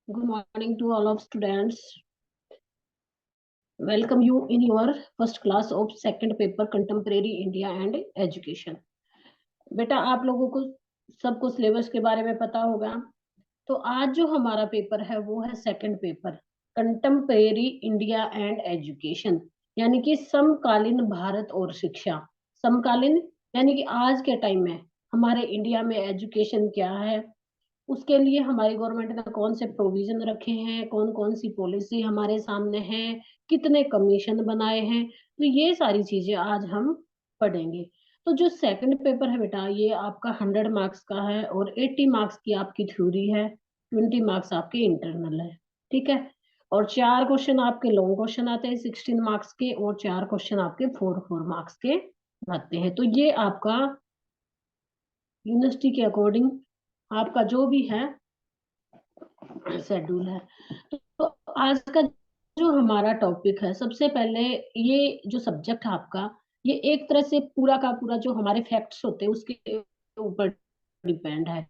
Good morning to all of students. Welcome you in your first class of second paper Contemporary India and Education. बेटा आप लोगों को सबको syllabus के बारे में पता होगा। तो आज जो हमारा पेपर है वो है second paper contemporary India and education, यानी कि समकालीन भारत और शिक्षा। समकालीन यानी कि आज के टाइम में हमारे इंडिया में एजुकेशन क्या है, उसके लिए हमारी गवर्नमेंट ने कौन से प्रोविजन रखे हैं, कौन कौन सी पॉलिसी हमारे सामने है, कितने कमीशन बनाए हैं, तो ये सारी चीजें आज हम पढ़ेंगे। तो जो सेकंड पेपर है बेटा ये आपका 100 मार्क्स का है और 80 मार्क्स की आपकी थ्योरी है, 20 मार्क्स आपके इंटरनल है। ठीक है। और 4 क्वेश्चन आपके लॉन्ग क्वेश्चन आते हैं 16 मार्क्स के और 4 क्वेश्चन आपके 4 मार्क्स के आते हैं। तो ये आपका यूनिवर्सिटी के अकॉर्डिंग आपका जो भी है शेड्यूल है। तो आज का जो हमारा टॉपिक है, सबसे पहले ये जो सब्जेक्ट है आपका, ये एक तरह से पूरा का पूरा जो हमारे फैक्ट्स होते हैं उसके ऊपर डिपेंड है।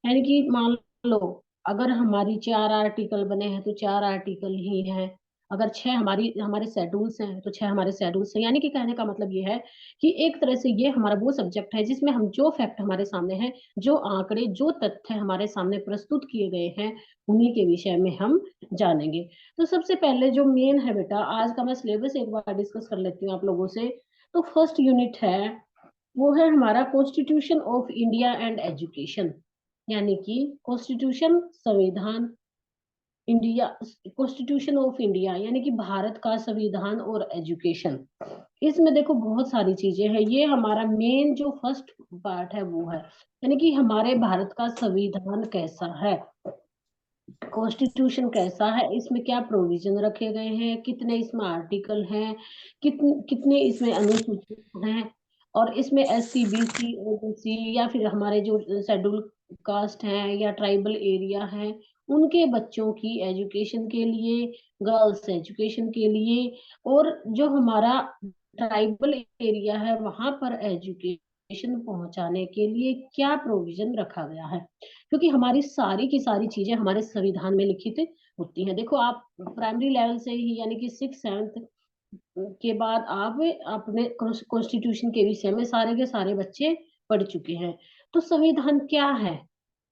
यानी कि मान लो अगर हमारी 4 आर्टिकल बने हैं तो 4 आर्टिकल ही हैं। अगर 6 हमारी हमारे शेड्यूल्स हैं तो 6 हमारे शेड्यूल्स हैं। यानी कि कहने का मतलब ये है कि एक तरह से ये हमारा वो सब्जेक्ट है जिसमें हम जो फैक्ट हमारे सामने हैं, जो आंकड़े, जो तथ्य हमारे सामने प्रस्तुत किए गए हैं, उन्हीं के विषय में हम जानेंगे। तो सबसे पहले जो मेन है बेटा, आज का मैं सिलेबस एक बार डिस्कस कर लेती हूँ आप लोगों से। तो फर्स्ट यूनिट है वो है हमारा constitution of India and education, यानी कि कॉन्स्टिट्यूशन संविधान इंडिया, कॉन्स्टिट्यूशन ऑफ इंडिया यानी कि भारत का संविधान और एजुकेशन। इसमें देखो बहुत सारी चीजें हैं। ये हमारा मेन जो फर्स्ट पार्ट है वो है, यानी कि हमारे भारत का संविधान कैसा है, कॉन्स्टिट्यूशन कैसा है, इसमें क्या प्रोविजन रखे गए हैं, कितने इसमें आर्टिकल हैं, कितने इसमें अनुसूचित हैं, और इसमें एससी बीसी ओबीसी या फिर हमारे जो शेड्यूल कास्ट हैं या ट्राइबल एरिया हैं उनके बच्चों की एजुकेशन के लिए, गर्ल्स एजुकेशन के लिए, और जो हमारा ट्राइबल एरिया है वहां पर एजुकेशन पहुंचाने के लिए क्या प्रोविजन रखा गया है। क्योंकि हमारी सारी की सारी चीजें हमारे संविधान में लिखित होती हैं। देखो आप प्राइमरी लेवल से ही यानी कि 6th 7th के बाद आप अपने कॉन्स्टिट्यूशन के विषय में सारे के सारे बच्चे पढ़ चुके हैं। तो संविधान क्या है,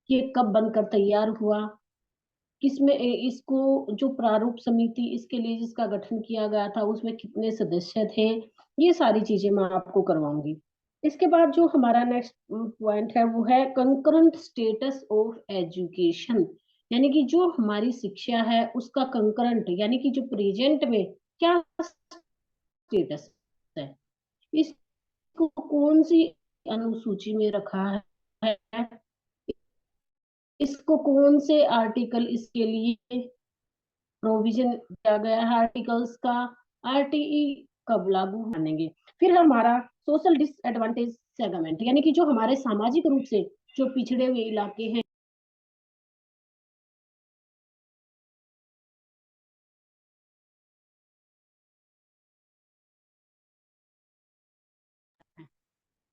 ये कब बनकर तैयार हुआ, किसमें इसको जो प्रारूप समिति इसके लिए जिसका गठन किया गया था उसमें कितने सदस्य थे, ये सारी चीजें मैं आपको करवाऊंगी। इसके बाद जो हमारा नेक्स्ट पॉइंट है वो है कंकरेंट स्टेटस ऑफ एजुकेशन, यानी कि जो हमारी शिक्षा है उसका कंकरेंट यानी कि जो प्रेजेंट में क्या स्टेटस है, इसको कौन सी अनुसूची में रखा है, इसको कौन से आर्टिकल इसके लिए प्रोविजन दिया गया है, आर्टिकल्स का, आरटीई कब लागू मानेंगे। फिर हमारा सोशल डिसएडवांटेज सेगमेंट, यानी कि जो हमारे सामाजिक रूप से जो पिछड़े हुए इलाके हैं,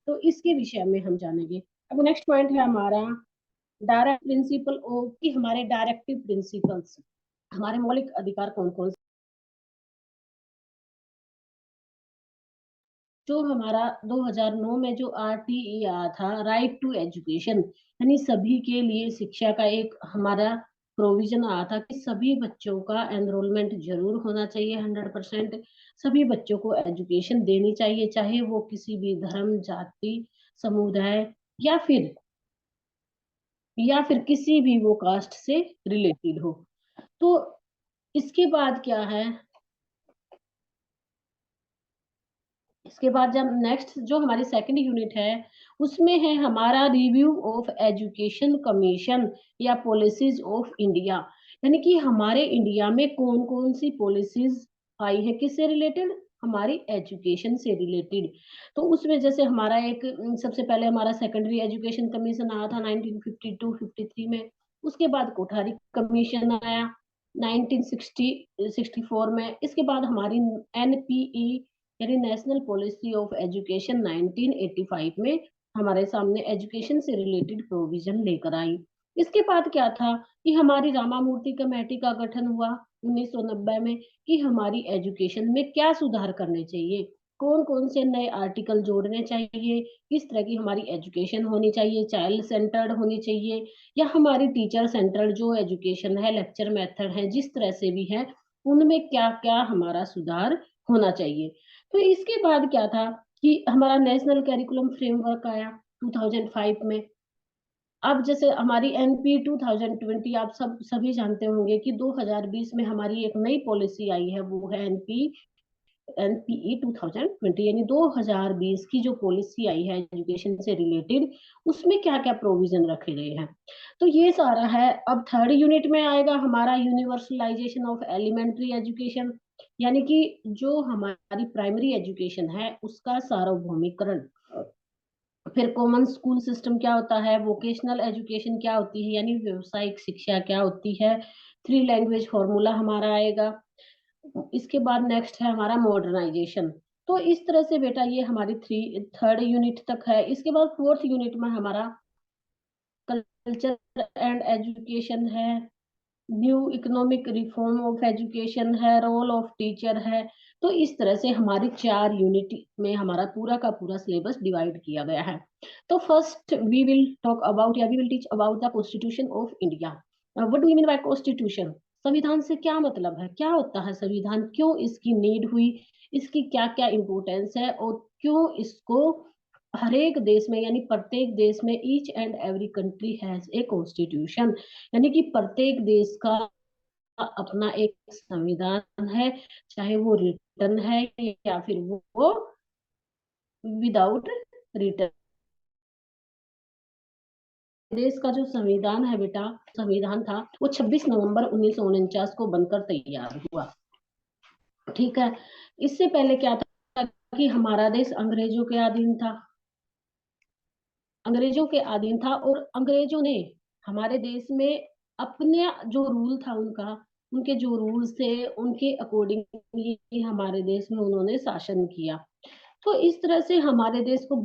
तो इसके विषय में हम जानेंगे। अब नेक्स्ट पॉइंट है हमारा डायरेक्ट प्रिंसिपल ऑफ, कि हमारे डायरेक्टिव प्रिंसिपल्स, हमारे मौलिक अधिकार कौन कौन से। जो हमारा 2009 में जो आरटीई आया था, राइट टू एजुकेशन, यानी सभी के लिए शिक्षा का एक हमारा प्रोविजन आया था कि सभी बच्चों का एनरोलमेंट जरूर होना चाहिए 100%। सभी बच्चों को एजुकेशन देनी चाहिए, चाहे वो किसी भी धर्म जाति समुदाय या फिर किसी भी वो कास्ट से रिलेटेड हो। तो इसके बाद क्या है, इसके बाद जब नेक्स्ट जो हमारी सेकंड यूनिट है उसमें है हमारा रिव्यू ऑफ एजुकेशन कमीशन या पॉलिसीज ऑफ इंडिया, यानी कि हमारे इंडिया में कौन कौन सी पॉलिसीज आई है, किससे रिलेटेड, हमारी एजुकेशन से रिलेटेड। तो उसमें जैसे हमारा एक सबसे पहले हमारा सेकेंडरी एजुकेशन कमीशन आया था 1952-53 में। उसके बाद कोठारी कमीशन आया 1964 में। इसके बाद हमारी एनपीई यानी नेशनल पॉलिसी ऑफ एजुकेशन 1985 में हमारे सामने एजुकेशन से रिलेटेड प्रोविजन लेकर आई। इसके बाद क्या था कि हमारी रामामूर्ति कमेटी का गठन हुआ 1990 में, कि हमारी एजुकेशन में क्या सुधार करने चाहिए, कौन कौन से नए आर्टिकल जोड़ने चाहिए, किस तरह की हमारी एजुकेशन होनी चाहिए, चाइल्ड सेंटर्ड होनी चाहिए या हमारी टीचर सेंटर्ड जो एजुकेशन है, लेक्चर मेथड है, जिस तरह से भी है, उनमें क्या क्या हमारा सुधार होना चाहिए। तो इसके बाद क्या था कि हमारा नेशनल कैरिकुलम फ्रेमवर्क आया 2005 में। अब जैसे हमारी एनपी 2020, आप सभी जानते होंगे कि 2020 में हमारी एक नई पॉलिसी आई है, वो है एनपीई 2020, यानी 2020 की जो पॉलिसी आई है एजुकेशन से रिलेटेड, उसमें क्या क्या प्रोविजन रखे गए हैं। तो ये सारा है। अब थर्ड यूनिट में आएगा हमारा यूनिवर्सलाइजेशन ऑफ एलिमेंट्री एजुकेशन, यानी कि जो हमारी प्राइमरी एजुकेशन है उसका सार्वभौमिकरण। फिर कॉमन स्कूल सिस्टम क्या होता है, वोकेशनल एजुकेशन क्या होती है, यानी व्यवसायिक शिक्षा क्या होती है, थ्री लैंग्वेज फॉर्मूला हमारा आएगा। इसके बाद नेक्स्ट है हमारा मॉडर्नाइजेशन। तो इस तरह से बेटा ये हमारी थर्ड यूनिट तक है। इसके बाद फोर्थ यूनिट में हमारा कल्चर एंड एजुकेशन है, new economic reform of education है, रोल ऑफ टीचर है। तो इस तरह से हमारी 4 यूनिट में हमारा पूरा का पूरा सिलेबस डिवाइड किया गया है। तो first we will talk about या we will teach about the constitution of India. What do you mean by constitution? संविधान से क्या मतलब है, क्या होता है संविधान, क्यों इसकी नीड हुई, इसकी क्या क्या इंपोर्टेंस है, और क्यों इसको हर एक देश में, यानी प्रत्येक देश में, each and every country has a constitution, यानी कि प्रत्येक देश का अपना एक संविधान है, चाहे वो रिटर्न है या फिर वो विदाउट रिटर्न। देश का जो संविधान है बेटा, संविधान था वो 26 नवंबर 1949 को बनकर तैयार हुआ। ठीक है। इससे पहले क्या था कि हमारा देश अंग्रेजों के अधीन था, अंग्रेजों के अधीन था, और अंग्रेजों ने हमारे देश में अपने जो रूल था उनका, उनके जो रूल्स थे उनके अकॉर्डिंग ही हमारे देश में उन्होंने शासन किया। तो इस तरह से हमारे देश को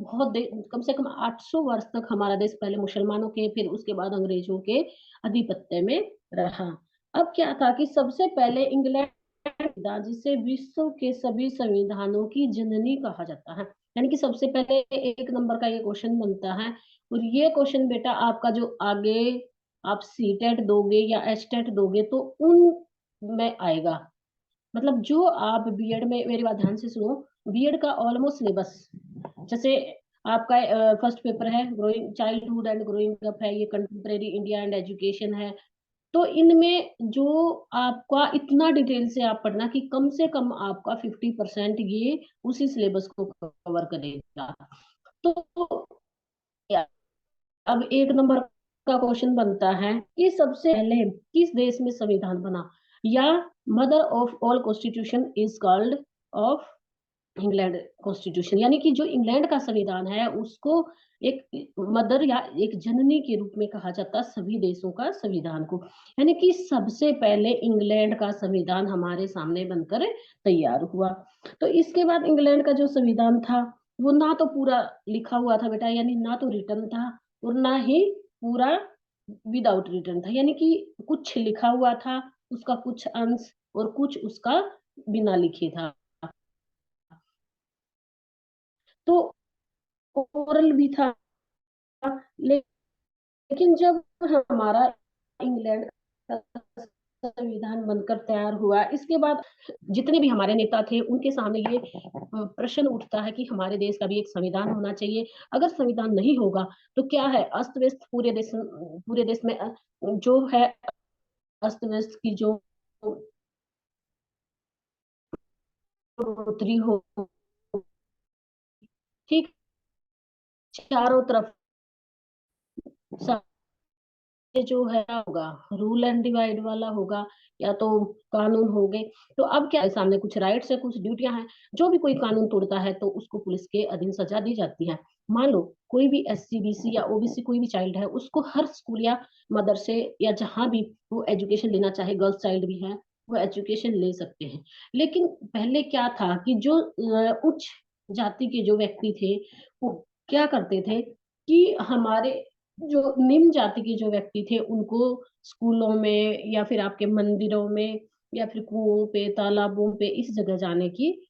कम से कम 800 वर्ष तक हमारा देश पहले मुसलमानों के, फिर उसके बाद अंग्रेजों के आधिपत्य में रहा। अब क्या था कि सबसे पहले इंग्लैंड संविधान, जिसे विश्व के सभी संविधानों की जननी कहा जाता है, यानी कि सबसे पहले एक नंबर का ये क्वेश्चन बनता है। और ये क्वेश्चन बेटा आपका जो आगे आप सी टेट दोगे या एच टेट दोगे तो उन में आएगा। मतलब जो आप बीएड में, मेरी बात ध्यान से सुनो, बीएड का ऑलमोस्ट सिलेबस, जैसे आपका फर्स्ट पेपर है growing childhood and growing up है, ये कंटेम्प्रेरी इंडिया एंड एजुकेशन है। तो इनमें जो आपका इतना डिटेल से आप पढ़ना कि कम से कम आपका 50% ये उसी सिलेबस को कवर करेगा। तो अब एक नंबर का क्वेश्चन बनता है कि सबसे पहले किस देश में संविधान बना, या mother of all constitution is called off England constitution, यानी कि जो इंग्लैंड का संविधान है उसको एक मदर या एक जननी के रूप में कहा जाता है सभी देशों का संविधान को। यानी कि सबसे पहले इंग्लैंड का संविधान हमारे सामने बनकर तैयार हुआ। तो इसके बाद इंग्लैंड का जो संविधान था वो ना तो पूरा लिखा हुआ था बेटा, यानी ना तो रिटर्न था और ना ही पूरा विदाउट रिटर्न था, यानी कि कुछ लिखा हुआ था, उसका कुछ अंश, और कुछ उसका बिना लिखे था। तो ओरल भी था। लेकिन जब हमारा इंग्लैंड का संविधान बनकर तैयार हुआ, इसके बाद जितने भी हमारे नेता थे उनके सामने ये प्रश्न उठता है कि हमारे देश का भी एक संविधान होना चाहिए। अगर संविधान नहीं होगा तो क्या है, अस्त व्यस्त पूरे देश में जो है अस्त व्यस्त की जो बढ़ोतरी हो, ठीक, चारों तरफ जो है होगा, रूल एंड डिवाइड वाला होगा, या तो कानून होंगे। तो अब क्या है, सामने कुछ राइट्स है, कुछ ड्यूटियां हैं। जो भी कोई कानून तोड़ता है तो उसको पुलिस के अधीन सजा दी जाती है। मान लो कोई भी एससी बीसी या ओबीसी कोई भी चाइल्ड है, उसको हर स्कूल या मदरसे या जहां भी वो एजुकेशन लेना चाहे, गर्ल्स चाइल्ड भी है, वो एजुकेशन ले सकते हैं। लेकिन पहले क्या था कि जो उच्च जाति के जो व्यक्ति थे वो क्या करते थे कि हमारे जो निम्न जाति के जो व्यक्ति थे उनको स्कूलों में या फिर आपके मंदिरों में या फिर कुओं पे तालाबों पे इस जगह जाने की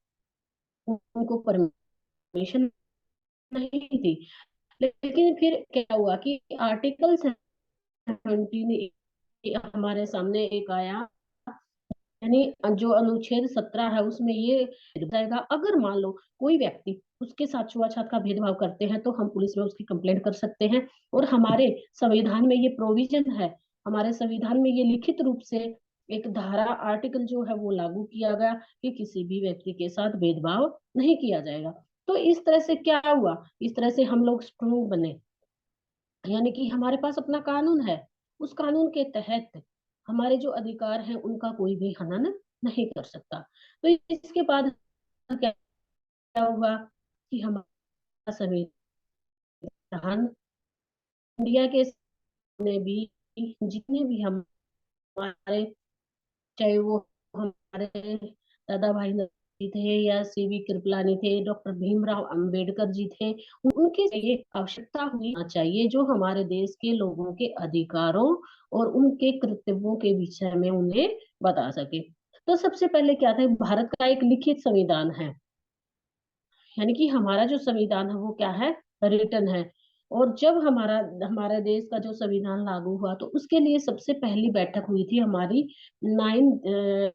उनको परमिशन नहीं थी। लेकिन फिर क्या हुआ कि आर्टिकल 17 हमारे सामने एक आया, यानी जो अनुच्छेद 17 है उसमें ये बताएगा अगर मान लो कोई व्यक्ति उसके साथ छुआछात का भेदभाव करते हैं तो हम पुलिस में उसकी कंप्लेंट कर सकते हैं। और हमारे संविधान में ये प्रोविजन है, हमारे संविधान में ये लिखित रूप से एक धारा आर्टिकल जो है वो लागू किया गया कि किसी भी व्यक्ति के साथ भेदभाव नहीं किया जाएगा। तो इस तरह से क्या हुआ, इस तरह से हम लोग स्ट्रोंग बने, यानी कि हमारे पास अपना कानून है, उस कानून के तहत हमारे जो अधिकार हैं उनका कोई भी हनन नहीं कर सकता। तो इसके बाद क्या हुआ कि हमारा संविधान इंडिया के ने भी जितने भी हमारे, चाहे वो हमारे दादा भाई नौरोजी थे या सीवी कृपलानी थे, डॉक्टर भीमराव अंबेडकर जी थे, उनके ये आवश्यकता हुई चाहिए जो हमारे देश के लोगों के अधिकारों और उनके कर्तव्यों के विषय में उन्हें बता सके। तो सबसे पहले क्या था, भारत का एक लिखित संविधान है, यानी कि हमारा जो संविधान है वो क्या है, रिटन है। और जब हमारे देश का जो संविधान लागू हुआ तो उसके लिए सबसे पहली बैठक हुई थी हमारी 9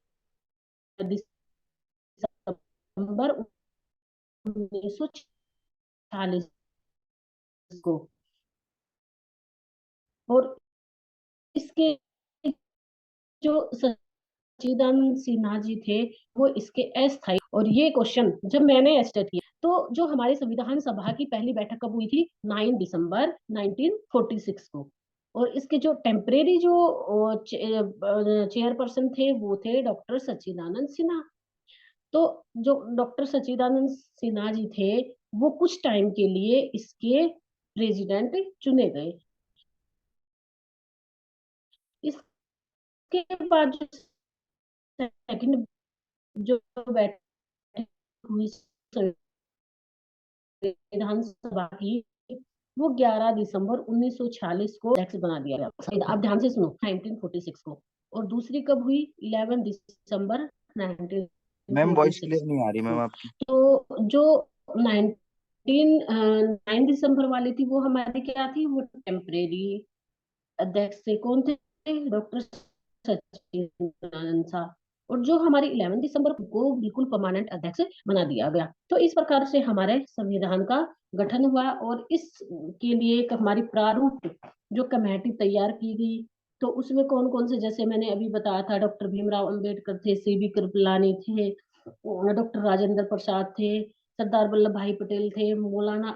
दिसंबर 1946 को। और इसके जो सच्चिदानंद सिन्हा जी थे वो इसके अस्थायी। और ये क्वेश्चन जब मैंने स्टार्ट किया तो जो हमारी संविधान सभा की पहली बैठक कब हुई थी, 9 दिसंबर 1946 को। और इसके जो टेम्परेरी जो चेयरपर्सन थे वो थे डॉक्टर सच्चिदानंद सिन्हा। तो जो डॉक्टर सच्चिदानंद सिन्हा जी थे वो कुछ टाइम के लिए इसके प्रेसिडेंट चुने गए। इसके बाद जो सेकंड जो बैठक हुई संविधान सभा की वो 11 दिसंबर 1946 को टैक्स बना दिया गया। आप ध्यान से सुनो, 1946 को। और दूसरी कब हुई, 11 दिसंबर मैम वॉइस क्लियर 1946 नहीं आ रही मैम को। आपकी। तो जो 9 दिसंबर वाली थी वो हमारी क्या थी, वो टेम्परेरी अध्यक्ष थे, कौन थे, डॉक्टर सचिदानंद साहब। और जो हमारी 11 दिसंबर को बिल्कुल परमानेंट अध्यक्ष बना दिया गया। तो इस प्रकार से हमारे संविधान का गठन हुआ। और इसके लिए एक हमारी प्रारूप जो कमेटी तैयार की गई, तो उसमें कौन कौन से, जैसे मैंने अभी बताया था, डॉक्टर भीमराव अंबेडकर थे, सीबी कृपलानी थे, डॉक्टर राजेंद्र प्रसाद थे, सरदार वल्लभ भाई पटेल थे, मौलाना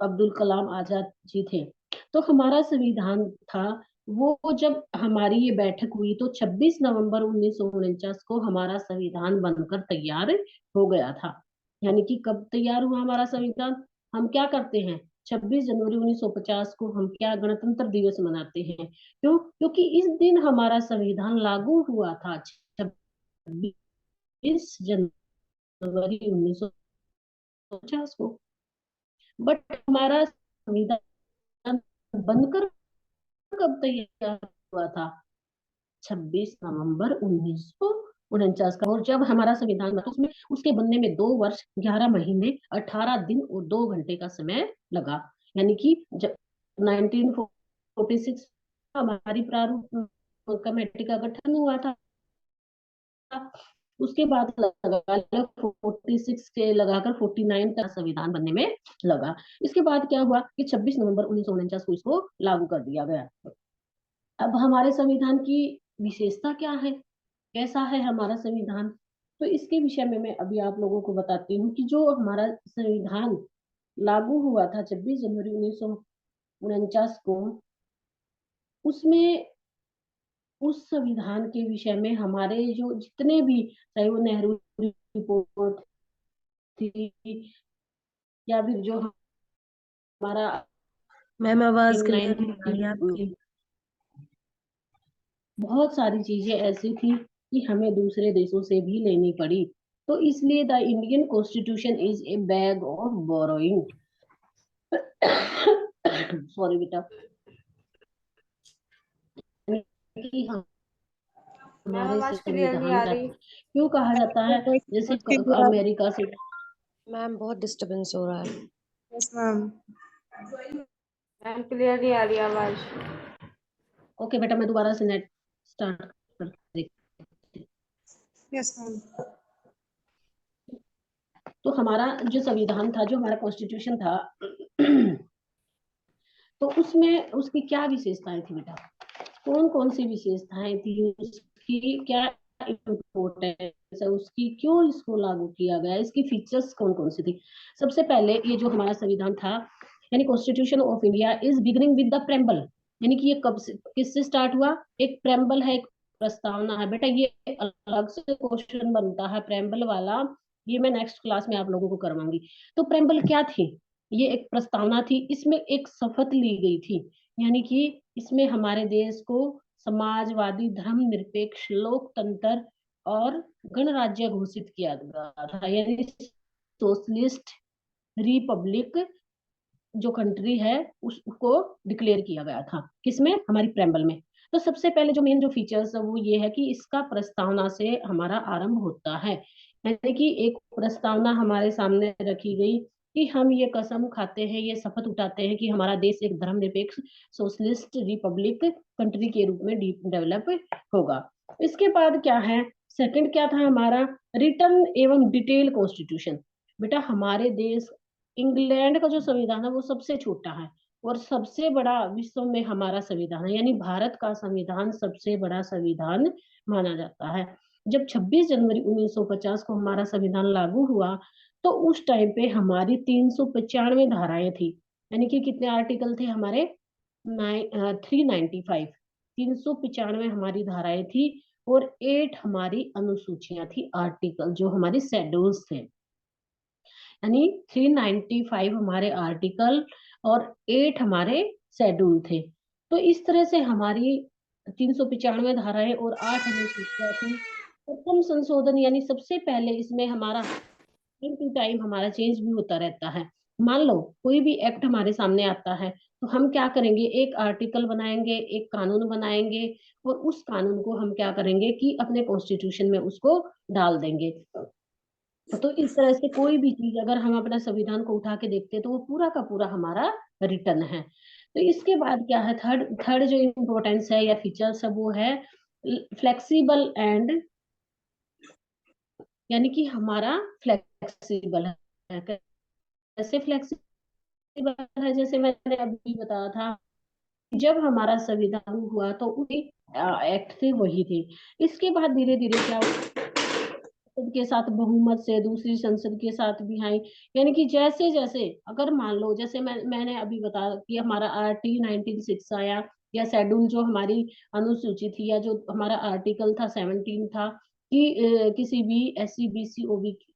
अब्दुल कलाम आजाद जी थे। तो हमारा संविधान था वो जब हमारी ये बैठक हुई तो 26 नवंबर 1949 को हमारा संविधान बनकर तैयार हो गया था। यानी कि कब तैयार हुआ हमारा संविधान, हम क्या करते हैं, 26 जनवरी 1950 को हम क्या गणतंत्र दिवस मनाते हैं, क्यों, क्योंकि इस दिन हमारा संविधान लागू हुआ था, 26 जनवरी 1950 को। बट हमारा संविधान बनकर कब तैयार हुआ था, 26 नवंबर 1949 का। और जब हमारा संविधान बना उसमें उसके बनने में 2 वर्ष 11 महीने 18 दिन और 2 घंटे का समय लगा। यानी कि जब 1946 हमारी प्रारूप कमेटी का गठन हुआ था, उसके बाद लगा 46 के लगाकर 49 तक संविधान बनने में लगा। इसके बाद क्या हुआ कि 26 नवंबर 1949 को इसको लागू कर दिया गया। अब हमारे संविधान की विशेषता क्या है, कैसा है हमारा संविधान, तो इसके विषय में मैं अभी आप लोगों को बताती हूँ कि जो हमारा संविधान लागू हुआ था 26 जनवरी 1949 को, उसमें उस संविधान के विषय में हमारे जो जितने भी, चाहे वो नेहरू रिपोर्ट थी या फिर जो हमारा मैम आवाज क्लियर नहीं आ रही नाइनटीन, आपकी। बहुत सारी चीजें ऐसी थी कि हमें दूसरे देशों से भी लेनी पड़ी। तो इसलिए the Indian constitution is a bag of borrowing. Sorry बेटा। कि हम मैम हमारे आवाज क्लियर नहीं संविधान आ का रही। क्यों कहा जाता है जैसे अमेरिका से। मैम बहुत डिस्टरबेंस हो रहा है। Yes ma'am. मैम क्लियर नहीं आ रही आवाज। ओके बेटा, मैं दोबारा से नेट स्टार्ट कर देती। Yes ma'am. तो हमारा जो संविधान था, जो हमारा कॉन्स्टिट्यूशन था, तो उसमें उसकी क्या विशेषताएं थी बेटा? कौन कौन सी विशेषताएं थी उसकी? क्या इम्पोर्टेंस है उसकी? क्यों इसको लागू किया गया? इसकी फीचर्स कौन कौन सी थी? सबसे पहले ये जो हमारा संविधान था, यानी constitution of India is beginning with the preamble. यानी कि ये कब से, किससे स्टार्ट हुआ? एक प्रेम्बल है, एक प्रस्तावना है बेटा। ये अलग से क्वेश्चन बनता है प्रेम्बल वाला, ये मैं नेक्स्ट क्लास में आप लोगों को करवाऊंगी। तो प्रेम्बल क्या थी? ये एक प्रस्तावना थी, इसमें एक शपथ ली गई थी, यानी कि इसमें हमारे देश को समाजवादी, धर्मनिरपेक्ष, लोकतंत्र और गणराज्य घोषित किया गया था, यानी सोशलिस्ट रिपब्लिक जो कंट्री है उसको डिक्लेयर किया गया था। किसमें? हमारी प्रेम्बल में। तो सबसे पहले जो मेन जो फीचर्स है वो ये है कि इसका प्रस्तावना से हमारा आरंभ होता है, यानी कि एक प्रस्तावना हमारे सामने रखी गई कि हम ये कसम खाते हैं, ये शपथ उठाते हैं कि हमारा देश एक धर्मनिरपेक्ष सोशलिस्ट रिपब्लिक कंट्री के रूप में डेवलप होगा। इसके बाद क्या है? सेकंड क्या था हमारा? रिटर्न एवं डिटेल कॉन्स्टिट्यूशन। बेटा हमारे देश, इंग्लैंड का जो संविधान है वो सबसे छोटा है और सबसे बड़ा विश्व में हमारा संविधान है, यानी भारत का संविधान सबसे बड़ा संविधान माना जाता है। जब 26 जनवरी 1950 को हमारा संविधान लागू हुआ तो उस टाइम पे हमारी 395 धाराएं थी, यानी कि कितने आर्टिकल थे हमारे? 395, 395 हमारी धाराएं थी और 8 हमारी अनुसूचियां थी, आर्टिकल जो हमारी शेड्यूल्स थे, यानी 395 हमारे आर्टिकल और 8 हमारे शेड्यूल थे। तो इस तरह से हमारी 395 धाराएं और 8 अनुसूचियां थी। प्रथम संशोधन, यानी सबसे पहले इसमें हमारा टाइम टू टाइम हमारा चेंज भी होता रहता है। मान लो कोई भी एक्ट हमारे सामने आता है तो हम क्या करेंगे? एक आर्टिकल बनाएंगे, एक कानून बनाएंगे और उस कानून को हम क्या करेंगे कि अपने कॉन्स्टिट्यूशन में उसको डाल देंगे। तो इस तरह से कोई भी चीज अगर हम अपना संविधान को उठा के देखते हैं तो वो पूरा का पूरा हमारा रिटर्न है। तो इसके बाद क्या है? थर्ड थर्ड जो इम्पोर्टेंस है या फीचर्स है वो है फ्लेक्सिबल एंड, यानी कि हमारा फ्लेक्सिबल है। कैसे फ्लेक्सिबल है? जैसे मैंने अभी बताया था, जब हमारा संविधान हुआ तो एक्ट थे वही थे। इसके बाद धीरे धीरे क्या संसद के साथ बहुमत से दूसरी संसद के साथ भी आई, यानी कि जैसे जैसे अगर मान लो जैसे मैंने अभी बताया कि हमारा आरटी 96 आया, या शेड्यूल जो हमारी अनुसूची थी, या जो हमारा आर्टिकल था 17 था कि किसी भी एससी बीसी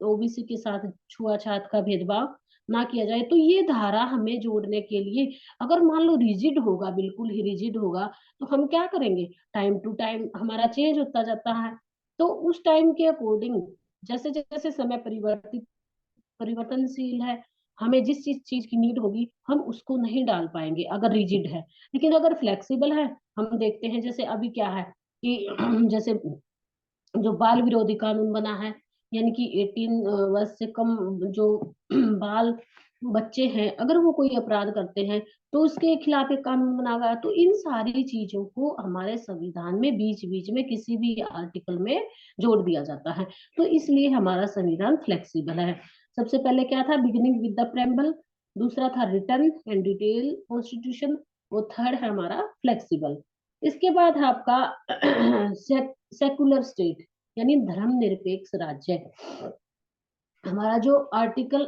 ओबीसी के साथ छुआछात का भेदभाव ना किया जाए। तो ये धारा हमें जोड़ने के लिए, अगर मान लो रिजिड होगा, बिल्कुल ही रिजिड होगा, तो हम क्या करेंगे? टाइम टू टाइम हमारा चेंज होता जाता है। तो उस टाइम के अकॉर्डिंग जैसे जैसे समय परिवर्तनशील है, हमें जिस चीज की नीड होगी हम उसको नहीं डाल पाएंगे अगर रिजिड है। लेकिन अगर फ्लेक्सिबल है, हम देखते हैं जैसे अभी क्या है कि जैसे जो बाल विरोधी कानून बना है, यानी कि 18 वर्ष से कम जो बाल बच्चे हैं अगर वो कोई अपराध करते हैं तो उसके खिलाफ एक कानून बना हुआ है। तो इन सारी चीजों को हमारे संविधान में बीच बीच में किसी भी आर्टिकल में जोड़ दिया जाता है। तो इसलिए हमारा संविधान फ्लेक्सिबल है। सबसे पहले क्या था? Beginning with the preamble. दूसरा था रिटर्न एंड डिटेल कॉन्स्टिट्यूशन। वो थर्ड है हमारा फ्लेक्सिबल। इसके बाद है आपका सेकुलर स्टेट, यानी धर्मनिरपेक्ष राज्य। हमारा जो आर्टिकल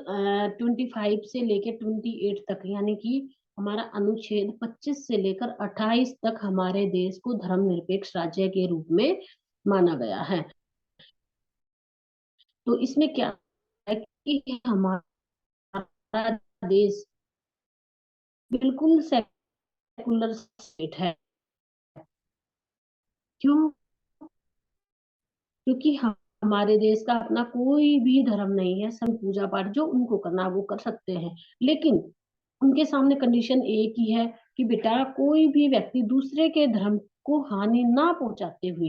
25 से लेकर 28 तक, यानी कि हमारा अनुच्छेद 25 से लेकर 28 तक हमारे देश को धर्मनिरपेक्ष राज्य के रूप में माना गया है। तो इसमें क्या है कि हमारा देश बिल्कुल सेकुलर स्टेट है। क्यों? क्योंकि हमारे देश का अपना कोई भी धर्म नहीं है। सब पूजा पाठ जो उनको करना वो कर सकते हैं, लेकिन उनके सामने कंडीशन एक ही है कि बेटा कोई भी व्यक्ति दूसरे के धर्म को हानि ना पहुंचाते हुए,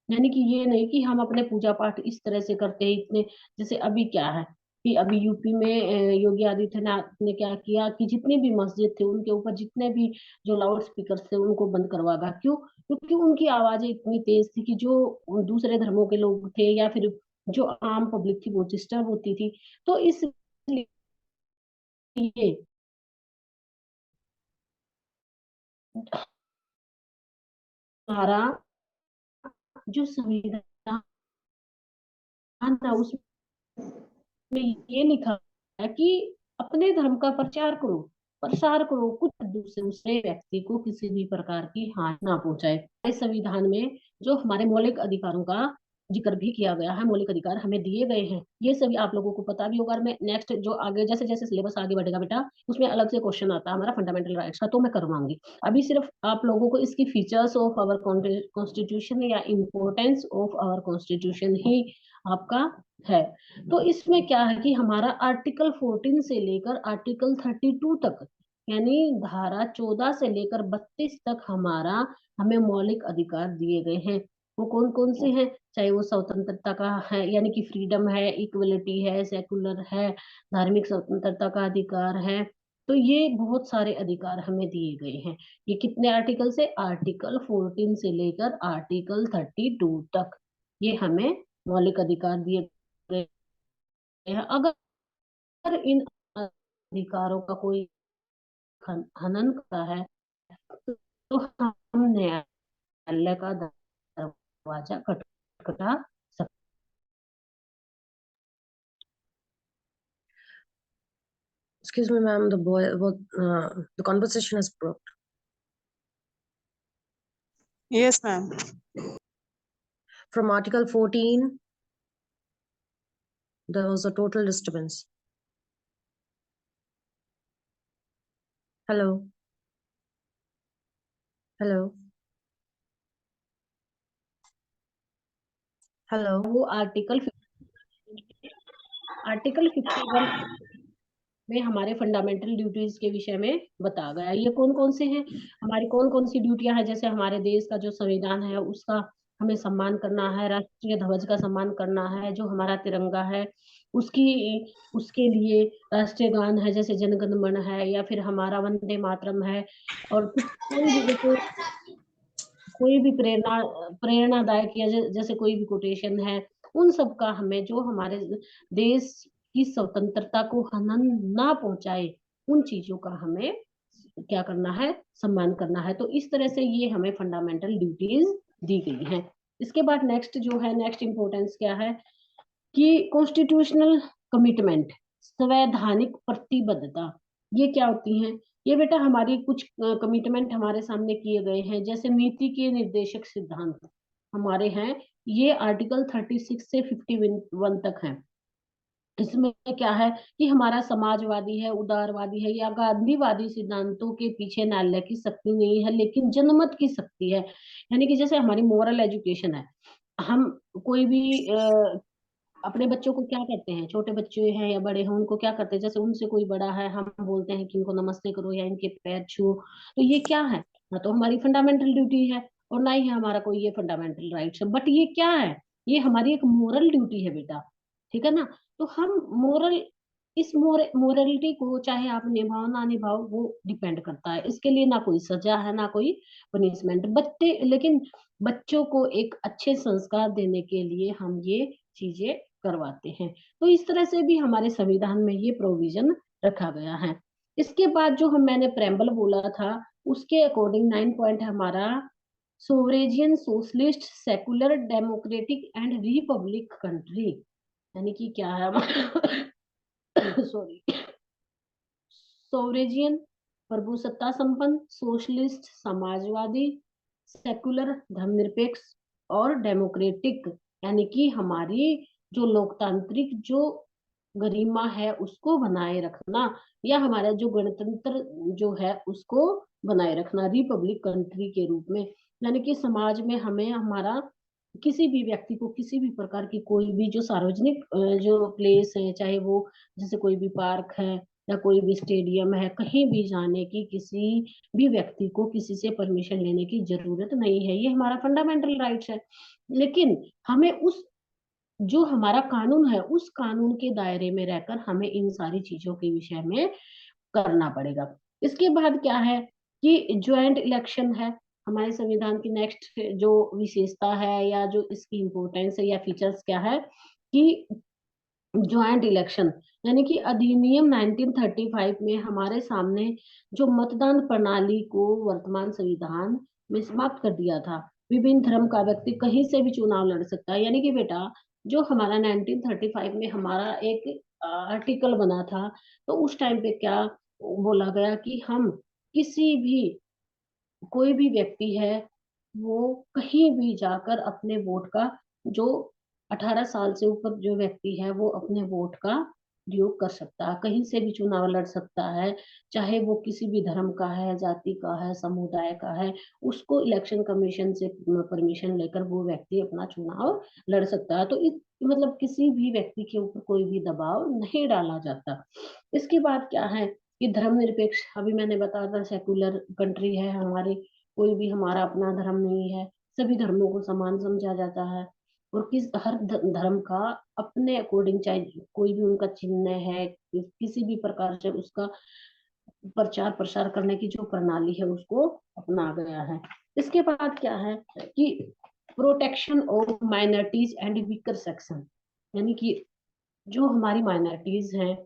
यानी कि ये नहीं कि हम अपने पूजा पाठ इस तरह से करते हैं इतने, जैसे अभी क्या है कि अभी यूपी में योगी आदित्यनाथ ने क्या किया कि जितने भी मस्जिद थे उनके ऊपर जितने भी जो लाउड स्पीकर थे उनको बंद करवा दिया। क्यों? क्योंकि उनकी आवाजें इतनी तेज थी कि जो दूसरे धर्मों के लोग थे या फिर जो आम पब्लिक थी वो डिस्टर्ब होती थी। तो इसलिए हमारा जो संविधान था उसमें ये लिखा है कि अपने धर्म का प्रचार करो, प्रसार करो, कुछ दूसरे व्यक्ति को किसी भी प्रकार की हानि ना पहुंचाए। इस संविधान में जो हमारे मौलिक अधिकारों का जिक्र भी किया गया है, मौलिक अधिकार हमें दिए गए हैं, ये सभी आप लोगों को पता भी होगा। और मैं नेक्स्ट जो आगे जैसे जैसे सिलेबस आगे बढ़ेगा बेटा, उसमें अलग से क्वेश्चन आता है हमारा फंडामेंटल राइट्स का, तो मैं करवाऊंगी। अभी सिर्फ आप लोगों को इसकी फीचर्स ऑफ आवर कॉन्स्टिट्यूशन या इम्पोर्टेंस ऑफ आवर कॉन्स्टिट्यूशन ही आपका है। तो इसमें क्या है कि हमारा आर्टिकल 14 से लेकर आर्टिकल 32 तक, यानी धारा 14 से लेकर 32 तक हमें मौलिक अधिकार दिए गए हैं। वो कौन कौन से हैं? चाहे वो स्वतंत्रता का है, यानी कि फ्रीडम है, इक्वलिटी है, सेकुलर है, धार्मिक स्वतंत्रता का अधिकार है। तो ये बहुत सारे अधिकार हमें दिए गए हैं। ये कितने आर्टिकल से? आर्टिकल 14 से लेकर आर्टिकल 32 तक ये हमें मौलिक अधिकार दिए गए हैं। अगर इन अधिकारों का कोई हनन करता है तो हम न्यायालय का दरवाजा खटखटा सकते। Excuse me, ma'am. The conversation is broke. Yes, ma'am. From Article 14, there was a total disturbance. Hello. Hello. Hello. वो आर्टिकल 51 में हमारे फंडामेंटल ड्यूटीज के विषय में बताया गया। ये कौन कौन से हैं? हमारी कौन कौन सी ड्यूटियां हैं? जैसे हमारे देश का जो संविधान है उसका हमें सम्मान करना है, राष्ट्रीय ध्वज का सम्मान करना है, जो हमारा तिरंगा है उसकी उसके लिए राष्ट्रीय गान है जैसे जनगण मन है, या फिर हमारा वंदे मातरम है। और कुछ कोई भी जैसे कोई भी प्रेरणादायक या जैसे कोई भी कोटेशन है, उन सब का हमें जो हमारे देश की स्वतंत्रता को हनन ना पहुंचाए, उन चीजों का हमें क्या करना है? सम्मान करना है। तो इस तरह से ये हमें फंडामेंटल ड्यूटीज दी गई हैं। इसके बाद नेक्स्ट जो है, नेक्स्ट इंपॉर्टेंस क्या है कि कॉन्स्टिट्यूशनल कमिटमेंट, संवैधानिक प्रतिबद्धता, ये क्या होती हैं? ये बेटा हमारी कुछ कमिटमेंट हमारे सामने किए गए हैं, जैसे नीति के निर्देशक सिद्धांत हमारे हैं, ये आर्टिकल 36 से 51 तक है। इसमें क्या है कि हमारा समाजवादी है, उदारवादी है या गांधीवादी सिद्धांतों के पीछे न्यायालय की शक्ति नहीं है, लेकिन जनमत की शक्ति है। यानी कि जैसे हमारी मोरल एजुकेशन है, हम कोई भी अपने बच्चों को क्या करते हैं, छोटे बच्चे हैं या बड़े हैं उनको क्या करते हैं, जैसे उनसे कोई बड़ा है हम बोलते हैं कि इनको नमस्ते करो या इनके पैर छुओ। तो ये क्या है? ना तो हमारी फंडामेंटल ड्यूटी है और ना ही है हमारा कोई ये फंडामेंटल राइट्स है, बट ये क्या है? ये हमारी एक मोरल ड्यूटी है बेटा, ठीक है ना? तो हम इस मोरलिटी को चाहे आप निभाओ ना निभाओ, वो डिपेंड करता है। इसके लिए ना कोई सजा है ना कोई पनिशमेंट, बच्चे लेकिन बच्चों को एक अच्छे संस्कार देने के लिए हम ये चीजें करवाते हैं। तो इस तरह से भी हमारे संविधान में ये प्रोविजन रखा गया है। इसके बाद जो मैंने प्रेम्बल बोला था, उसके अकॉर्डिंग 9 पॉइंट है हमारा sovereign socialist secular democratic and republic country, यानी कि क्या है हमारा सॉरी, सोवरेजियन प्रभुसत्ता संपन्न, सोशलिस्ट समाजवादी, सेकुलर धर्मनिरपेक्ष और डेमोक्रेटिक, यानी कि हमारी जो लोकतांत्रिक जो गरिमा है उसको बनाए रखना, या हमारा जो गणतंत्र जो है उसको बनाए रखना रिपब्लिक कंट्री के रूप में। यानी कि समाज में हमें हमारा किसी भी व्यक्ति को किसी भी प्रकार की कोई भी जो सार्वजनिक जो प्लेस है, चाहे वो जैसे कोई भी पार्क है या कोई भी स्टेडियम है, कहीं भी जाने की किसी भी व्यक्ति को किसी से परमिशन लेने की जरूरत नहीं है। ये हमारा फंडामेंटल राइट्स है। लेकिन हमें उस जो हमारा कानून है उस कानून के दायरे में रहकर हमें इन सारी चीजों के विषय में करना पड़ेगा। इसके बाद क्या है कि ज्वाइंट इलेक्शन है। हमारे संविधान की नेक्स्ट जो विशेषता है या जो इसकी इंपॉर्टेंस है या फीचर्स क्या है कि ज्वाइंट इलेक्शन, यानी कि अधिनियम 1935 में हमारे सामने जो मतदान प्रणाली को वर्तमान संविधान में समाप्त कर दिया था। विभिन्न धर्म का व्यक्ति कहीं से भी चुनाव लड़ सकता है। यानी कि बेटा जो हमारा 1935 में हमारा एक आर्टिकल बना था, तो उस टाइम पे क्या बोला गया कि हम किसी भी कोई भी व्यक्ति है वो कहीं भी जाकर अपने वोट का जो 18 साल से ऊपर जो व्यक्ति है वो अपने वोट का प्रयोग कर सकता है, कहीं से भी चुनाव लड़ सकता है, चाहे वो किसी भी धर्म का है, जाति का है, समुदाय का है। उसको इलेक्शन कमीशन से परमिशन लेकर वो व्यक्ति अपना चुनाव लड़ सकता है। तो इस मतलब किसी भी व्यक्ति के ऊपर कोई भी दबाव नहीं डाला जाता। इसके बाद क्या है कि धर्मनिरपेक्ष, अभी मैंने बताया था सेकुलर कंट्री है हमारी, कोई भी हमारा अपना धर्म नहीं है, सभी धर्मों को समान समझा जाता है। और हर धर्म का अपने अकॉर्डिंग, चाहे कोई भी उनका चिन्ह है, किसी भी प्रकार से उसका प्रचार प्रसार करने की जो प्रणाली है उसको अपना गया है। इसके बाद क्या है कि protection of minorities and weaker section, यानी कि जो हमारी माइनॉरिटीज हैं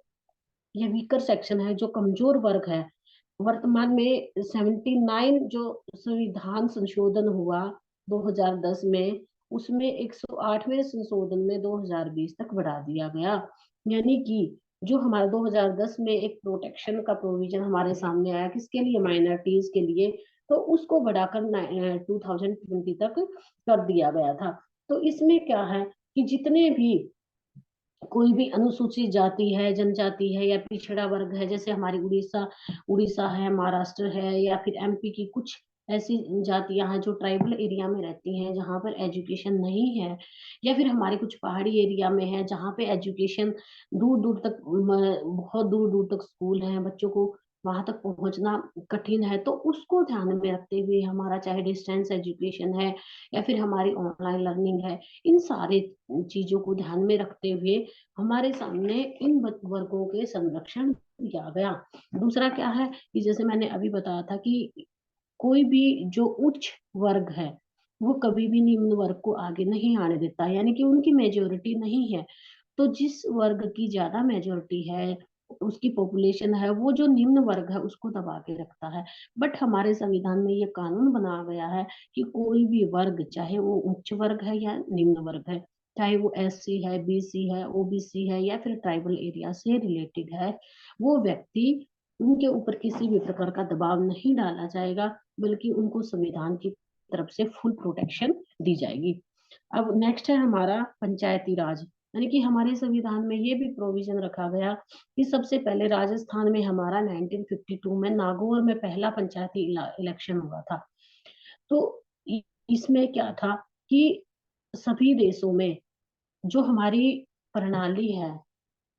या वीकर सेक्शन है, जो कमजोर वर्ग है, वर्तमान में 79 जो संविधान संशोधन हुआ 2010 में, उसमें 108वें संशोधन में 2020 तक बढ़ा दिया गया। यानी कि जो हमारा 2010 में एक प्रोटेक्शन का प्रोविजन हमारे सामने आया किसके लिए, माइनॉरिटीज के लिए, तो उसको बढ़ाकर 2020 तक कर दिया गया था। तो इसमें क्या है कि जितने भी कोई भी अनुसूचित जाति है, जनजाति है या पिछड़ा वर्ग है, जैसे हमारी उड़ीसा उड़ीसा है, महाराष्ट्र है, या फिर एमपी की कुछ ऐसी जातियां हैं जो ट्राइबल एरिया में रहती हैं जहां पर एजुकेशन नहीं है, या फिर हमारे कुछ पहाड़ी एरिया में है जहां पे एजुकेशन दूर दूर तक बहुत दूर दूर तक स्कूल हैं, बच्चों को वहां तक पहुंचना कठिन है। तो उसको ध्यान में रखते हुए हमारा चाहे डिस्टेंस एजुकेशन है या फिर हमारी ऑनलाइन लर्निंग है, इन सारे चीजों को ध्यान में रखते हुए हमारे सामने इन वर्गों के संरक्षण किया गया। दूसरा क्या है कि जैसे मैंने अभी बताया था कि कोई भी जो उच्च वर्ग है वो कभी भी निम्न वर्ग को आगे नहीं आने देता, यानी कि उनकी मेजोरिटी नहीं है। तो जिस वर्ग की ज्यादा मेजोरिटी है, उसकी पॉपुलेशन है, वो जो निम्न वर्ग है उसको दबा के रखता है। बट हमारे संविधान में ये कानून बना गया है कि कोई भी वर्ग, चाहे वो उच्च वर्ग है या निम्न वर्ग है, चाहे वो एससी है, बीसी है, ओबीसी है या फिर ट्राइबल एरिया से रिलेटेड है, वो व्यक्ति, उनके ऊपर किसी भी प्रकार का दबाव नहीं डाला जाएगा, बल्कि उनको संविधान की तरफ से फुल प्रोटेक्शन दी जाएगी। अब नेक्स्ट है हमारा पंचायती राज, यानी कि हमारे संविधान में ये भी प्रोविजन रखा गया कि सबसे पहले राजस्थान में हमारा 1952 में नागौर में पहला पंचायती इलेक्शन हुआ था। तो इसमें क्या था कि सभी देशों में जो हमारी प्रणाली है,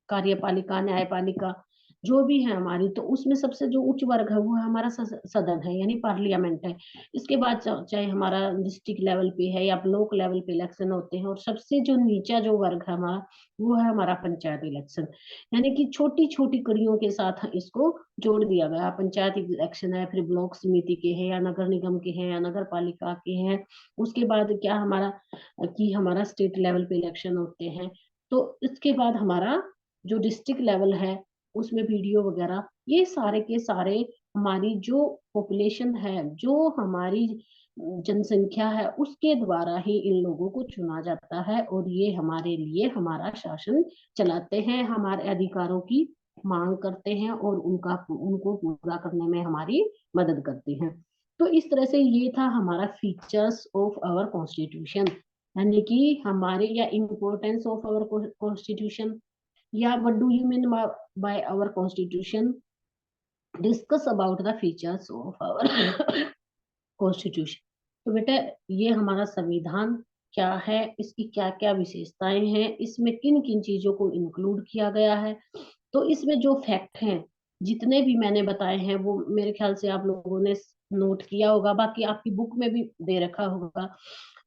कार्यपालिका, न्यायपालिका जो भी है हमारी, तो उसमें सबसे जो उच्च वर्ग है वो हमारा सदन है, यानी पार्लियामेंट है। इसके बाद चाहे हमारा डिस्ट्रिक्ट लेवल पे है या ब्लॉक लेवल पे इलेक्शन होते हैं, और सबसे जो नीचा जो वर्ग है हमारा, वो है हमारा पंचायत इलेक्शन। यानी कि छोटी छोटी कड़ियों के साथ इसको जोड़ दिया गया। पंचायत इलेक्शन है, फिर ब्लॉक समिति के हैं या नगर निगम के हैं या नगर पालिका के हैं। उसके बाद क्या हमारा कि हमारा स्टेट लेवल पे इलेक्शन होते हैं। तो इसके बाद हमारा जो डिस्ट्रिक्ट लेवल है उसमें वीडियो वगैरह, ये सारे के सारे हमारी जो पॉपुलेशन है, जो हमारी जनसंख्या है, उसके द्वारा ही इन लोगों को चुना जाता है, और ये हमारे लिए हमारा शासन चलाते हैं, हमारे अधिकारों की मांग करते हैं और उनको पूरा करने में हमारी मदद करते हैं। तो इस तरह से ये था हमारा फीचर्स ऑफ आवर कॉन्स्टिट्यूशन, यानी कि हमारे या इम्पोर्टेंस ऑफ आवर कॉन्स्टिट्यूशन, या what do you mean by our constitution, discuss about the features of our constitution। तो बेटा ये हमारा संविधान क्या है, इसकी क्या क्या विशेषताएं हैं, इसमें किन किन चीजों को इंक्लूड किया गया है। तो इसमें जो फैक्ट हैं जितने भी मैंने बताए हैं वो मेरे ख्याल से आप लोगों ने नोट किया होगा, बाकी आपकी बुक में भी दे रखा होगा।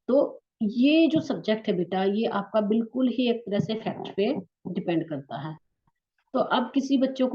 तो ये जो सब्जेक्ट है बेटा, ये आपका बिल्कुल ही एक तरह से फैक्ट पे डिपेंड करता है। तो अब किसी बच्चों को